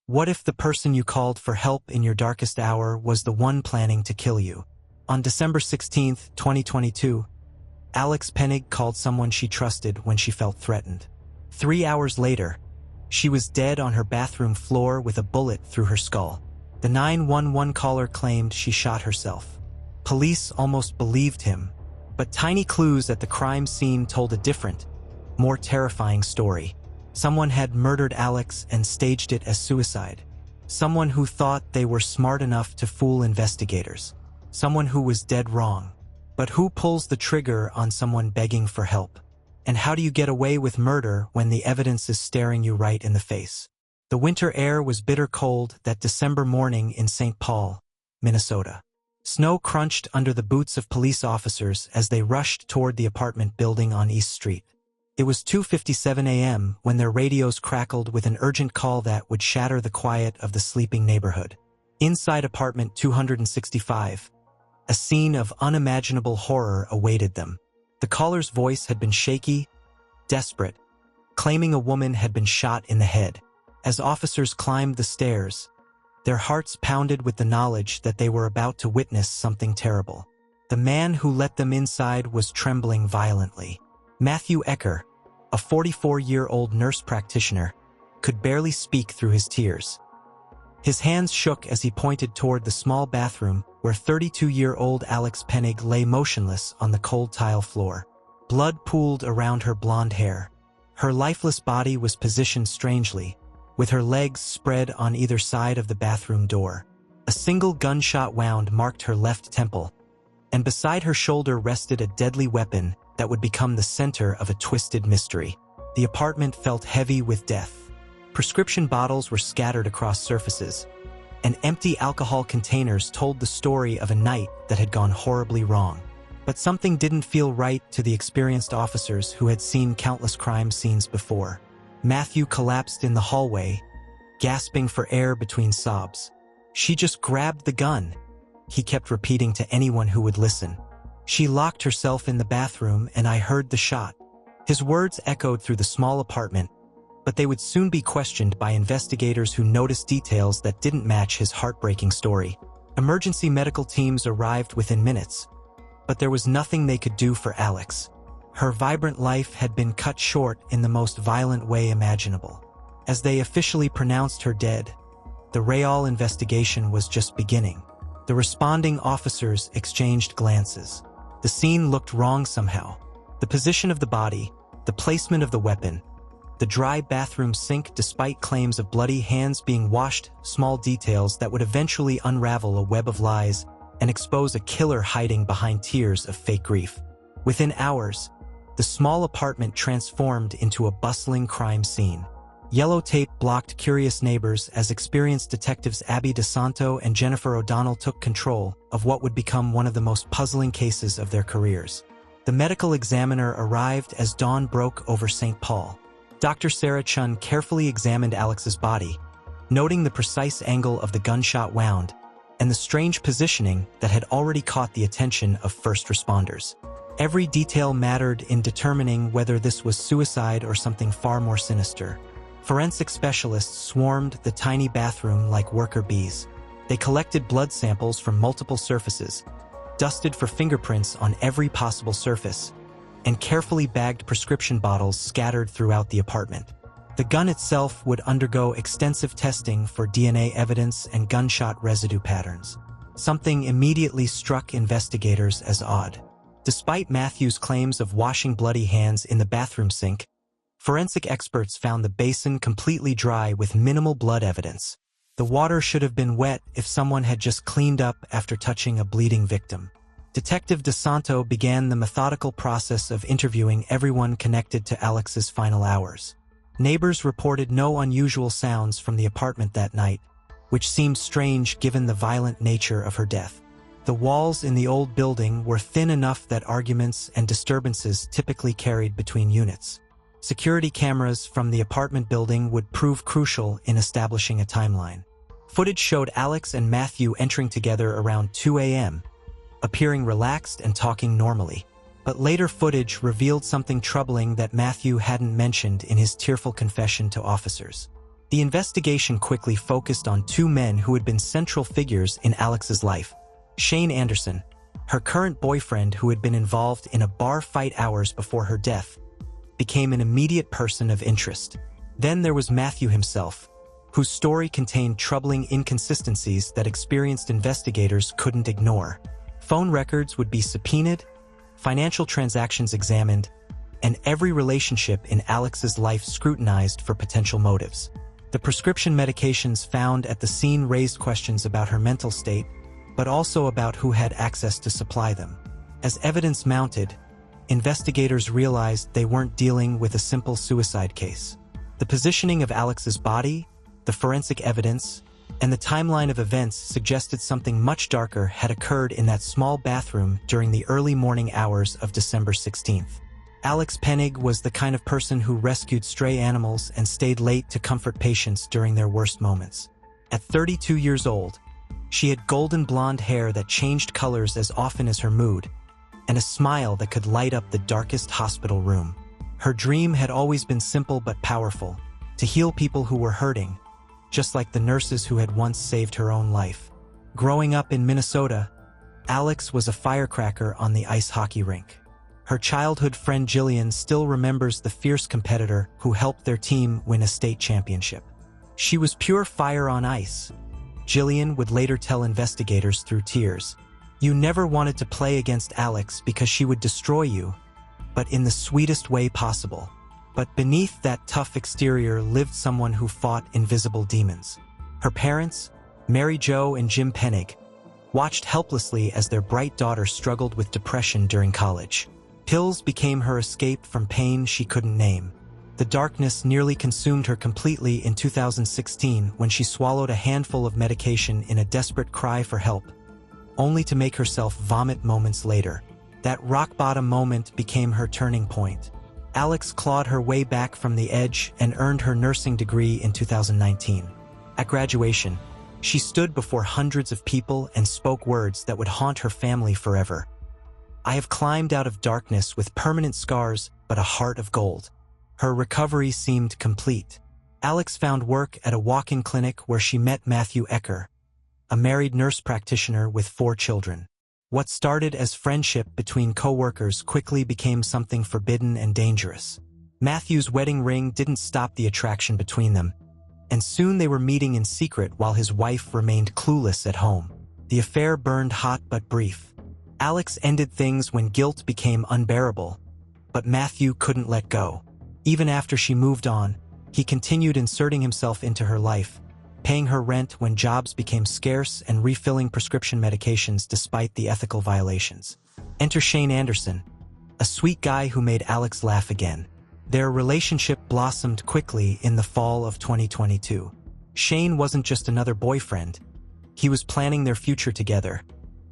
What if the person you called for help in your darkest hour was the one planning to kill you? On December 16, 2022, Alex Pennig called someone she trusted when she felt threatened. 3 hours later, she was dead on her bathroom floor with a bullet through her skull. The 911 caller claimed she shot herself. Police almost believed him, but tiny clues at the crime scene told a different, more terrifying story. Someone had murdered Alex and staged it as suicide. Someone who thought they were smart enough to fool investigators. Someone who was dead wrong. But who pulls the trigger on someone begging for help? And how do you get away with murder when the evidence is staring you right in the face? The winter air was bitter cold that December morning in St. Paul, Minnesota. Snow crunched under the boots of police officers as they rushed toward the apartment building on East Street. It was 2:57 a.m. when their radios crackled with an urgent call that would shatter the quiet of the sleeping neighborhood. Inside apartment 265, a scene of unimaginable horror awaited them. The caller's voice had been shaky, desperate, claiming a woman had been shot in the head. As officers climbed the stairs, their hearts pounded with the knowledge that they were about to witness something terrible. The man who let them inside was trembling violently. Matthew Ecker, a 44-year-old nurse practitioner, could barely speak through his tears. His hands shook as he pointed toward the small bathroom where 32-year-old Alex Pennig lay motionless on the cold tile floor. Blood pooled around her blonde hair. Her lifeless body was positioned strangely, with her legs spread on either side of the bathroom door. A single gunshot wound marked her left temple, and beside her shoulder rested a deadly weapon that would become the center of a twisted mystery. The apartment felt heavy with death. Prescription bottles were scattered across surfaces, and empty alcohol containers told the story of a night that had gone horribly wrong. But something didn't feel right to the experienced officers who had seen countless crime scenes before. Matthew collapsed in the hallway, gasping for air between sobs. "She just grabbed the gun," he kept repeating to anyone who would listen. "She locked herself in the bathroom and I heard the shot." His words echoed through the small apartment, but they would soon be questioned by investigators who noticed details that didn't match his heartbreaking story. Emergency medical teams arrived within minutes, but there was nothing they could do for Alex. Her vibrant life had been cut short in the most violent way imaginable. As they officially pronounced her dead, the Real investigation was just beginning. The responding officers exchanged glances. The scene looked wrong somehow. The position of the body, the placement of the weapon, the dry bathroom sink despite claims of bloody hands being washed, small details that would eventually unravel a web of lies and expose a killer hiding behind tears of fake grief. Within hours, the small apartment transformed into a bustling crime scene. Yellow tape blocked curious neighbors as experienced detectives Abby DeSanto and Jennifer O'Donnell took control of what would become one of the most puzzling cases of their careers. The medical examiner arrived as dawn broke over St. Paul. Dr. Sarah Chun carefully examined Alex's body, noting the precise angle of the gunshot wound and the strange positioning that had already caught the attention of first responders. Every detail mattered in determining whether this was suicide or something far more sinister. Forensic specialists swarmed the tiny bathroom like worker bees. They collected blood samples from multiple surfaces, dusted for fingerprints on every possible surface, and carefully bagged prescription bottles scattered throughout the apartment. The gun itself would undergo extensive testing for DNA evidence and gunshot residue patterns. Something immediately struck investigators as odd. Despite Matthew's claims of washing bloody hands in the bathroom sink, forensic experts found the basin completely dry with minimal blood evidence. The water should have been wet if someone had just cleaned up after touching a bleeding victim. Detective DeSanto began the methodical process of interviewing everyone connected to Alex's final hours. Neighbors reported no unusual sounds from the apartment that night, which seemed strange given the violent nature of her death. The walls in the old building were thin enough that arguments and disturbances typically carried between units. Security cameras from the apartment building would prove crucial in establishing a timeline. Footage showed Alex and Matthew entering together around 2 a.m., appearing relaxed and talking normally. But later footage revealed something troubling that Matthew hadn't mentioned in his tearful confession to officers. The investigation quickly focused on two men who had been central figures in Alex's life. Shane Anderson, her current boyfriend who had been involved in a bar fight hours before her death, became an immediate person of interest. Then there was Matthew himself, whose story contained troubling inconsistencies that experienced investigators couldn't ignore. Phone records would be subpoenaed, financial transactions examined, and every relationship in Alex's life scrutinized for potential motives. The prescription medications found at the scene raised questions about her mental state, but also about who had access to supply them. As evidence mounted, investigators realized they weren't dealing with a simple suicide case. The positioning of Alex's body, the forensic evidence, and the timeline of events suggested something much darker had occurred in that small bathroom during the early morning hours of December 16th. Alex Pennig was the kind of person who rescued stray animals and stayed late to comfort patients during their worst moments. At 32 years old, she had golden blonde hair that changed colors as often as her mood, and a smile that could light up the darkest hospital room. Her dream had always been simple but powerful, to heal people who were hurting, just like the nurses who had once saved her own life. Growing up in Minnesota, Alex was a firecracker on the ice hockey rink. Her childhood friend Jillian still remembers the fierce competitor who helped their team win a state championship. She was pure fire on ice. Jillian would later tell investigators through tears, "You never wanted to play against Alex because she would destroy you, but in the sweetest way possible." But beneath that tough exterior lived someone who fought invisible demons. Her parents, Mary Jo and Jim Pennig, watched helplessly as their bright daughter struggled with depression during college. Pills became her escape from pain she couldn't name. The darkness nearly consumed her completely in 2016 when she swallowed a handful of medication in a desperate cry for help, only to make herself vomit moments later. That rock-bottom moment became her turning point. Alex clawed her way back from the edge and earned her nursing degree in 2019. At graduation, she stood before hundreds of people and spoke words that would haunt her family forever. "I have climbed out of darkness with permanent scars, but a heart of gold." Her recovery seemed complete. Alex found work at a walk-in clinic where she met Matthew Ecker, a married nurse practitioner with 4 children. What started as friendship between co-workers quickly became something forbidden and dangerous. Matthew's wedding ring didn't stop the attraction between them, and soon they were meeting in secret while his wife remained clueless at home. The affair burned hot but brief. Alex ended things when guilt became unbearable, but Matthew couldn't let go. Even after she moved on, he continued inserting himself into her life, paying her rent when jobs became scarce and refilling prescription medications despite the ethical violations. Enter Shane Anderson, a sweet guy who made Alex laugh again. Their relationship blossomed quickly in the fall of 2022. Shane wasn't just another boyfriend. He was planning their future together,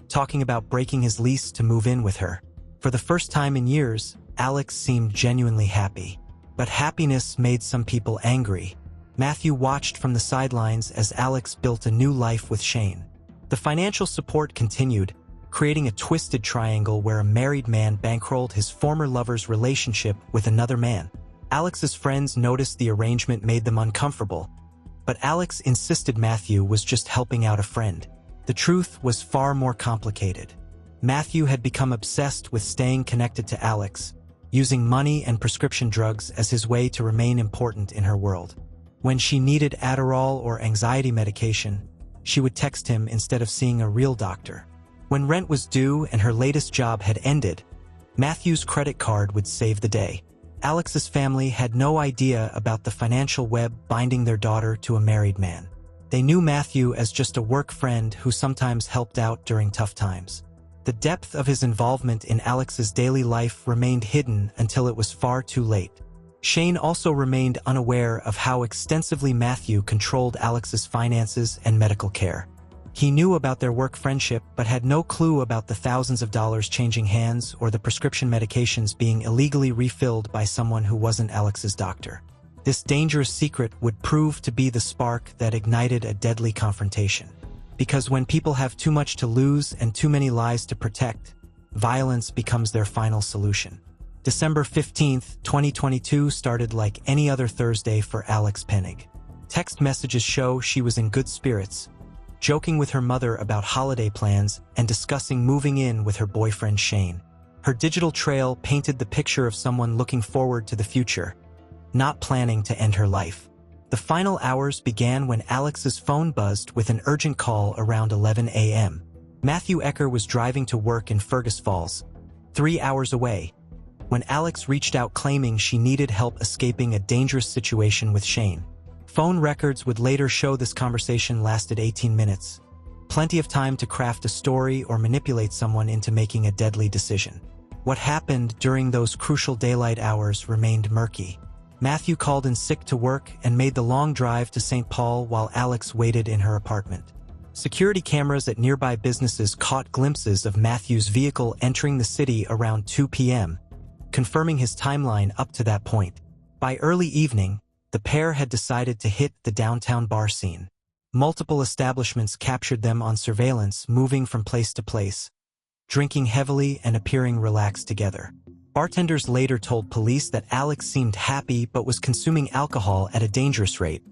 talking about breaking his lease to move in with her. For the first time in years, Alex seemed genuinely happy. But happiness made some people angry. Matthew watched from the sidelines as Alex built a new life with Shane. The financial support continued, creating a twisted triangle where a married man bankrolled his former lover's relationship with another man. Alex's friends noticed the arrangement made them uncomfortable, but Alex insisted Matthew was just helping out a friend. The truth was far more complicated. Matthew had become obsessed with staying connected to Alex, using money and prescription drugs as his way to remain important in her world. When she needed Adderall or anxiety medication, she would text him instead of seeing a real doctor. When rent was due and her latest job had ended, Matthew's credit card would save the day. Alex's family had no idea about the financial web binding their daughter to a married man. They knew Matthew as just a work friend who sometimes helped out during tough times. The depth of his involvement in Alex's daily life remained hidden until it was far too late. Shane also remained unaware of how extensively Matthew controlled Alex's finances and medical care. He knew about their work friendship but had no clue about the thousands of dollars changing hands or the prescription medications being illegally refilled by someone who wasn't Alex's doctor. This dangerous secret would prove to be the spark that ignited a deadly confrontation. Because when people have too much to lose and too many lies to protect, violence becomes their final solution. December 15th, 2022 started like any other Thursday for Alex Pennig. Text messages show she was in good spirits, joking with her mother about holiday plans and discussing moving in with her boyfriend Shane. Her digital trail painted the picture of someone looking forward to the future, not planning to end her life. The final hours began when Alex's phone buzzed with an urgent call around 11 a.m. Matthew Ecker was driving to work in Fergus Falls, 3 hours away, when Alex reached out claiming she needed help escaping a dangerous situation with Shane. Phone records would later show this conversation lasted 18 minutes. Plenty of time to craft a story or manipulate someone into making a deadly decision. What happened during those crucial daylight hours remained murky. Matthew called in sick to work and made the long drive to St. Paul while Alex waited in her apartment. Security cameras at nearby businesses caught glimpses of Matthew's vehicle entering the city around 2 p.m., confirming his timeline up to that point. By early evening, the pair had decided to hit the downtown bar scene. Multiple establishments captured them on surveillance, moving from place to place, drinking heavily and appearing relaxed together. Bartenders later told police that Alex seemed happy but was consuming alcohol at a dangerous rate,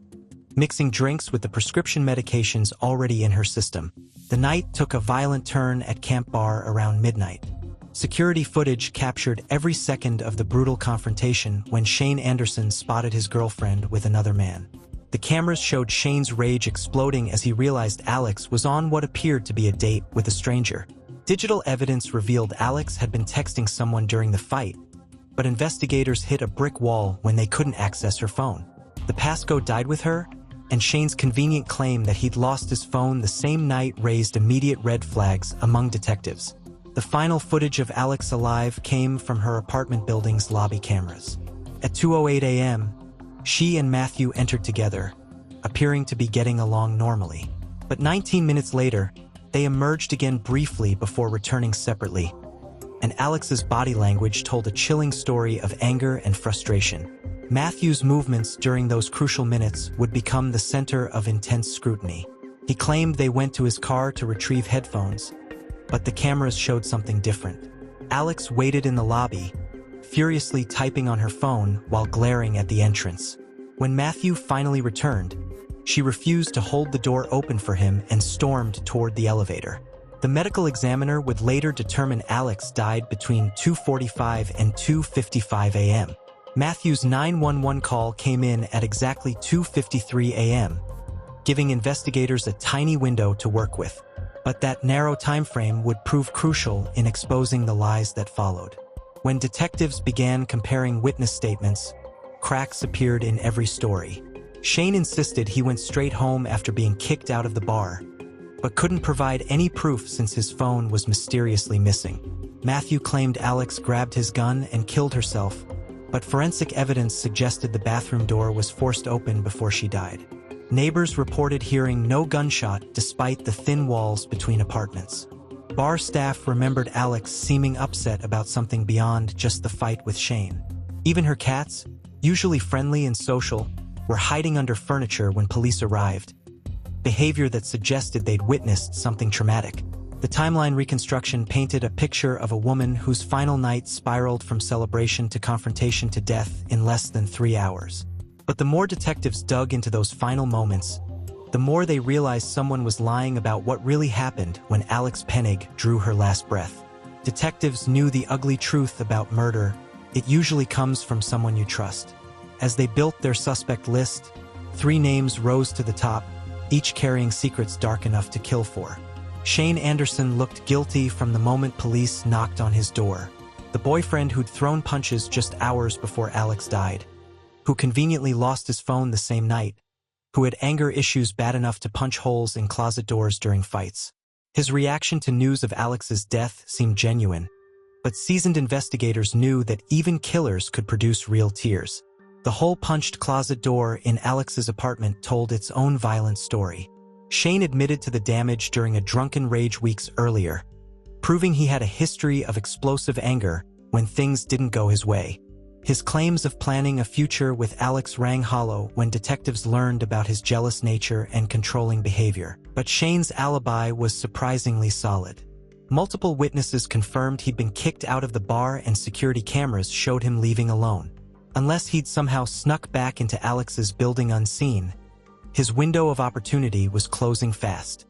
mixing drinks with the prescription medications already in her system. The night took a violent turn at Camp Bar around midnight. Security footage captured every second of the brutal confrontation when Shane Anderson spotted his girlfriend with another man. The cameras showed Shane's rage exploding as he realized Alex was on what appeared to be a date with a stranger. Digital evidence revealed Alex had been texting someone during the fight, but investigators hit a brick wall when they couldn't access her phone. The passcode died with her, and Shane's convenient claim that he'd lost his phone the same night raised immediate red flags among detectives. The final footage of Alex alive came from her apartment building's lobby cameras. At 2:08 a.m., she and Matthew entered together, appearing to be getting along normally. But 19 minutes later, they emerged again briefly before returning separately, and Alex's body language told a chilling story of anger and frustration. Matthew's movements during those crucial minutes would become the center of intense scrutiny. He claimed they went to his car to retrieve headphones, but the cameras showed something different. Alex waited in the lobby, furiously typing on her phone while glaring at the entrance. When Matthew finally returned, she refused to hold the door open for him and stormed toward the elevator. The medical examiner would later determine Alex died between 2:45 and 2:55 a.m. Matthew's 911 call came in at exactly 2:53 a.m., giving investigators a tiny window to work with. But that narrow time frame would prove crucial in exposing the lies that followed. When detectives began comparing witness statements, cracks appeared in every story. Shane insisted he went straight home after being kicked out of the bar, but couldn't provide any proof since his phone was mysteriously missing. Matthew claimed Alex grabbed his gun and killed herself, but forensic evidence suggested the bathroom door was forced open before she died. Neighbors reported hearing no gunshot despite the thin walls between apartments. Bar staff remembered Alex seeming upset about something beyond just the fight with Shane. Even her cats, usually friendly and social, were hiding under furniture when police arrived, behavior that suggested they'd witnessed something traumatic. The timeline reconstruction painted a picture of a woman whose final night spiraled from celebration to confrontation to death in less than 3 hours. But the more detectives dug into those final moments, the more they realized someone was lying about what really happened when Alex Pennig drew her last breath. Detectives knew the ugly truth about murder: it usually comes from someone you trust. As they built their suspect list, 3 names rose to the top, each carrying secrets dark enough to kill for. Shane Anderson looked guilty from the moment police knocked on his door. The boyfriend who'd thrown punches just hours before Alex died, who conveniently lost his phone the same night, who had anger issues bad enough to punch holes in closet doors during fights. His reaction to news of Alex's death seemed genuine, but seasoned investigators knew that even killers could produce real tears. The hole-punched closet door in Alex's apartment told its own violent story. Shane admitted to the damage during a drunken rage weeks earlier, proving he had a history of explosive anger when things didn't go his way. His claims of planning a future with Alex rang hollow when detectives learned about his jealous nature and controlling behavior. But Shane's alibi was surprisingly solid. Multiple witnesses confirmed he'd been kicked out of the bar, and security cameras showed him leaving alone. Unless he'd somehow snuck back into Alex's building unseen, His window of opportunity was closing fast.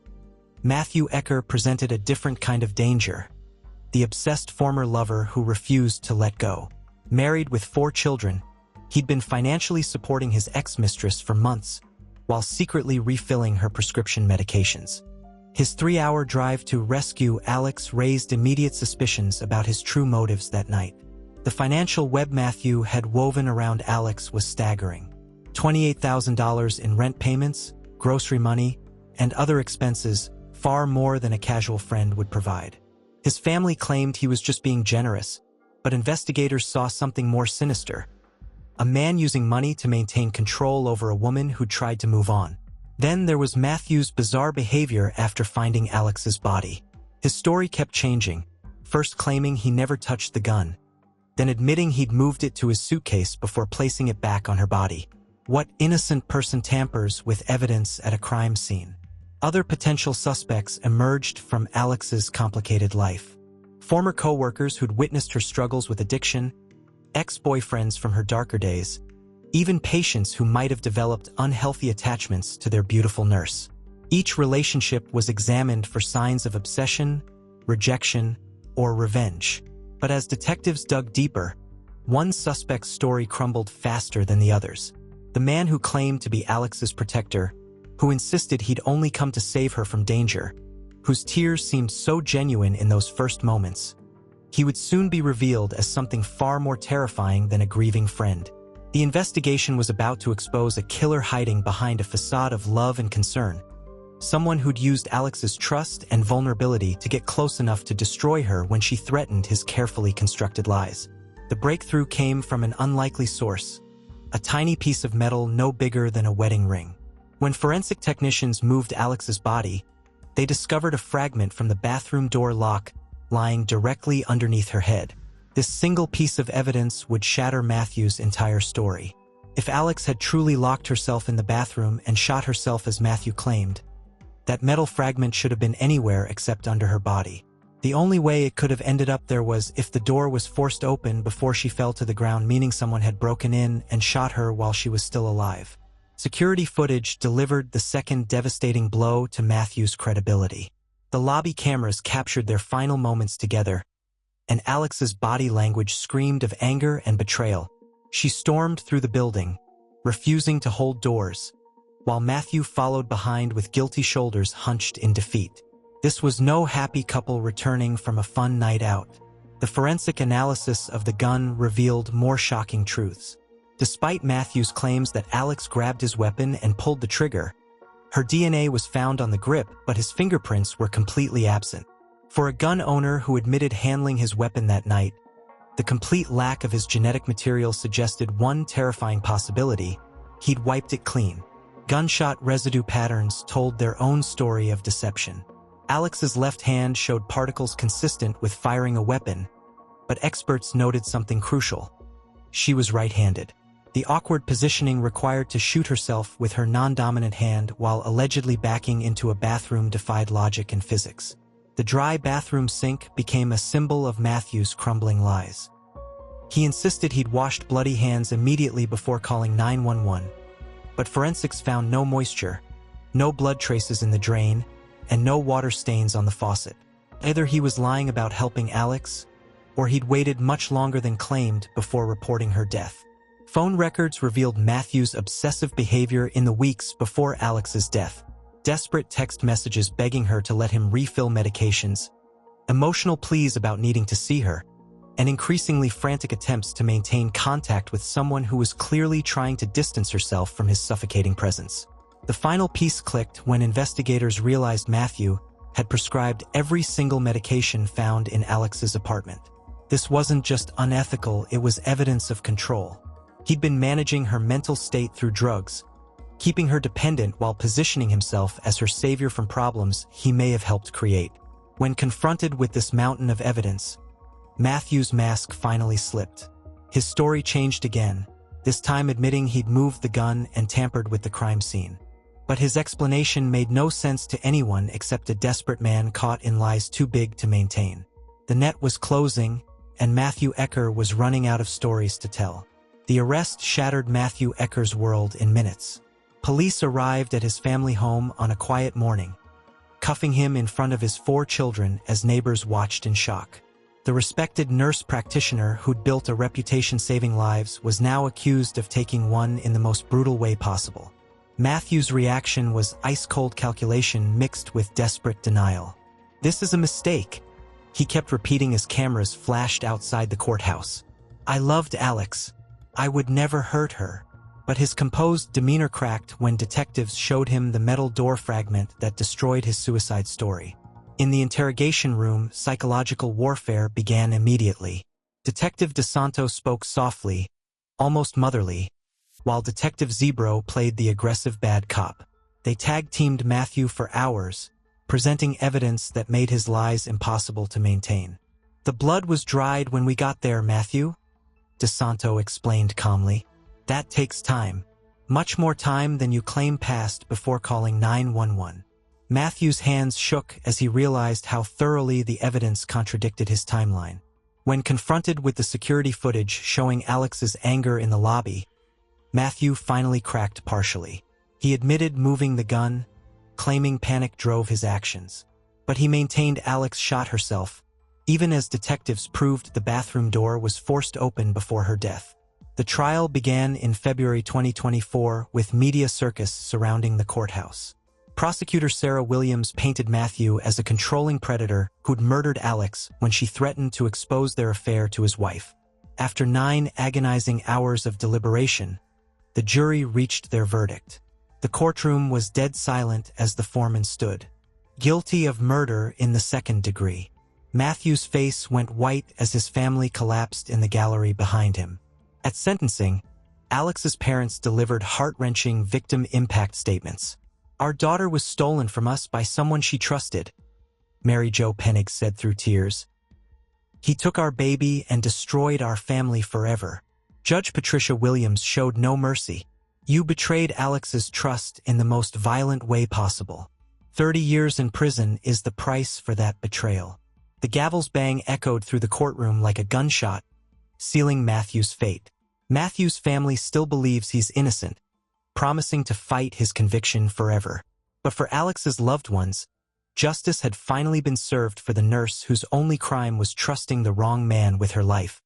Matthew Ecker presented a different kind of danger. The obsessed former lover who refused to let go. Married with 4 children, he'd been financially supporting his ex-mistress for months, while secretly refilling her prescription medications. His 3-hour drive to rescue Alex raised immediate suspicions about his true motives that night. The financial web Matthew had woven around Alex was staggering. $28,000 in rent payments, grocery money, and other expenses, far more than a casual friend would provide. His family claimed he was just being generous, but investigators saw something more sinister. A man using money to maintain control over a woman who tried to move on. Then there was Matthew's bizarre behavior after finding Alex's body. His story kept changing, first claiming he never touched the gun, then admitting he'd moved it to his suitcase before placing it back on her body. What innocent person tampers with evidence at a crime scene? Other potential suspects emerged from Alex's complicated life. Former co-workers who'd witnessed her struggles with addiction, ex-boyfriends from her darker days, even patients who might have developed unhealthy attachments to their beautiful nurse. Each relationship was examined for signs of obsession, rejection, or revenge. But as detectives dug deeper, one suspect's story crumbled faster than the others. The man who claimed to be Alex's protector, who insisted he'd only come to save her from danger, whose tears seemed so genuine in those first moments. He would soon be revealed as something far more terrifying than a grieving friend. The investigation was about to expose a killer hiding behind a facade of love and concern. Someone who'd used Alex's trust and vulnerability to get close enough to destroy her when she threatened his carefully constructed lies. The breakthrough came from an unlikely source, a tiny piece of metal no bigger than a wedding ring. When forensic technicians moved Alex's body, they discovered a fragment from the bathroom door lock lying directly underneath her head. This single piece of evidence would shatter Matthew's entire story. If Alex had truly locked herself in the bathroom and shot herself as Matthew claimed, that metal fragment should have been anywhere except under her body. The only way it could have ended up there was if the door was forced open before she fell to the ground, meaning someone had broken in and shot her while she was still alive. Security footage delivered the second devastating blow to Matthew's credibility. The lobby cameras captured their final moments together, and Alex's body language screamed of anger and betrayal. She stormed through the building, refusing to hold doors, while Matthew followed behind with guilty shoulders hunched in defeat. This was no happy couple returning from a fun night out. The forensic analysis of the gun revealed more shocking truths. Despite Matthew's claims that Alex grabbed his weapon and pulled the trigger, her DNA was found on the grip, but his fingerprints were completely absent. For a gun owner who admitted handling his weapon that night, the complete lack of his genetic material suggested one terrifying possibility: he'd wiped it clean. Gunshot residue patterns told their own story of deception. Alex's left hand showed particles consistent with firing a weapon, but experts noted something crucial. She was right-handed. The awkward positioning required to shoot herself with her non-dominant hand while allegedly backing into a bathroom defied logic and physics. The dry bathroom sink became a symbol of Matthew's crumbling lies. He insisted he'd washed bloody hands immediately before calling 911, but forensics found no moisture, no blood traces in the drain, and no water stains on the faucet. Either he was lying about helping Alex, or he'd waited much longer than claimed before reporting her death. Phone records revealed Matthew's obsessive behavior in the weeks before Alex's death. Desperate text messages begging her to let him refill medications, emotional pleas about needing to see her, and increasingly frantic attempts to maintain contact with someone who was clearly trying to distance herself from his suffocating presence. The final piece clicked when investigators realized Matthew had prescribed every single medication found in Alex's apartment. This wasn't just unethical, it was evidence of control. He'd been managing her mental state through drugs, keeping her dependent while positioning himself as her savior from problems he may have helped create. When confronted with this mountain of evidence, Matthew's mask finally slipped. His story changed again, this time admitting he'd moved the gun and tampered with the crime scene. But his explanation made no sense to anyone except a desperate man caught in lies too big to maintain. The net was closing, and Matthew Ecker was running out of stories to tell. The arrest shattered Matthew Ecker's world in minutes. Police arrived at his family home on a quiet morning, cuffing him in front of his 4 children as neighbors watched in shock. The respected nurse practitioner who'd built a reputation saving lives was now accused of taking one in the most brutal way possible. Matthew's reaction was ice-cold calculation mixed with desperate denial. "This is a mistake," he kept repeating as cameras flashed outside the courthouse. "I loved Alex. I would never hurt her." But his composed demeanor cracked when detectives showed him the metal door fragment that destroyed his suicide story. In the interrogation room, psychological warfare began immediately. Detective DeSanto spoke softly, almost motherly, while Detective Zebro played the aggressive bad cop. They tag-teamed Matthew for hours, presenting evidence that made his lies impossible to maintain. "The blood was dried when we got there, Matthew," DeSanto explained calmly. "That takes time. Much more time than you claim passed before calling 911. Matthew's hands shook as he realized how thoroughly the evidence contradicted his timeline. When confronted with the security footage showing Alex's anger in the lobby, Matthew finally cracked partially. He admitted moving the gun, claiming panic drove his actions. But he maintained Alex shot herself, even as detectives proved the bathroom door was forced open before her death. The trial began in February 2024 with media circus surrounding the courthouse. Prosecutor Sarah Williams painted Matthew as a controlling predator who'd murdered Alex when she threatened to expose their affair to his wife. After 9 agonizing hours of deliberation, the jury reached their verdict. The courtroom was dead silent as the foreman stood. Guilty of murder in the 2nd degree. Matthew's face went white as his family collapsed in the gallery behind him. At sentencing, Alex's parents delivered heart-wrenching victim impact statements. "Our daughter was stolen from us by someone she trusted," Mary Jo Pennig said through tears. "He took our baby and destroyed our family forever." Judge Patricia Williams showed no mercy. "You betrayed Alex's trust in the most violent way possible. 30 years in prison is the price for that betrayal." The gavel's bang echoed through the courtroom like a gunshot, sealing Matthew's fate. Matthew's family still believes he's innocent, promising to fight his conviction forever. But for Alex's loved ones, justice had finally been served for the nurse whose only crime was trusting the wrong man with her life.